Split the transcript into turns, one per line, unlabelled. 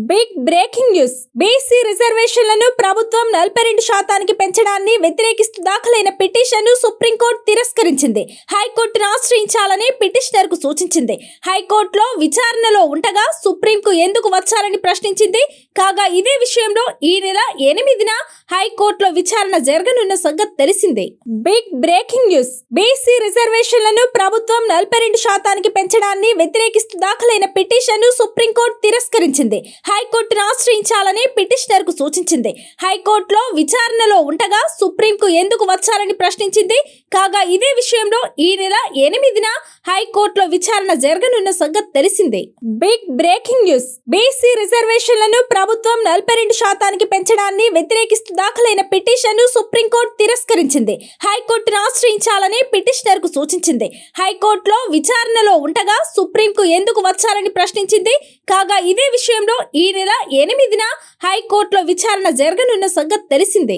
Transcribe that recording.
Big breaking news. BC రిజర్వేషన్లను ప్రభుత్వం 42% పెంచడాన్ని వ్యతిరేకిస్తూ దాఖలైన పిటిషన్ను సుప్రీంకోర్టు తిరస్కరించింది. హైకోర్టును ఆశ్రయించాలని పిటిషనర్ కు సూచించింది. హైకోర్టులో విచారణలో ఉండగా సుప్రీంకు ఎందుకు వచ్చారని ప్రశ్నించింది. కాగా ఇదే విషయంలో ఈ నెల 8న హైకోర్టులో విచారణ జరగనున్న సంగతి తెలిసిందే. Big breaking news. బీసీ రిజర్వేషన్లను ప్రభుత్వం 42% పెంచడాన్ని వ్యతిరేకిస్తూ దాఖలైన పిటిషన్ను సుప్రీంకోర్టు తిరస్కరించింది. హైకోర్టును ఆశ్రయించాలని పిటిషనర్ కు సూచించింది. హైకోర్టులో విచారణలో ఉండగా సుప్రీంకు ఎందుకు వచ్చారని ప్రశ్నించింది. కాగా ఇదే విషయంలో ఈ నెల 8న హైకోర్టులో విచారణ జరగనున్న సంగతి తెలిసిందే. Big breaking news. బీసీ రిజర్వేషన్లను ప్రభుత్వం 42% పెంచడాన్ని వ్యతిరేకిస్తూ దాఖలైన పిటిషన్ను సుప్రీంకోర్టు తిరస్కరించింది. హైకోర్టును ఆశ్రయించాలని పిటిషనర్ కు సూచించింది. హైకోర్టులో విచారణలో ఉండగా సుప్రీంకు ఎందుకు వచ్చారని ప్రశ్నించింది. కాగా ఇదే విషయంలో ఈ నెల 8న హైకోర్టులో విచారణ జరగనున్న సంగతి తెలిసిందే.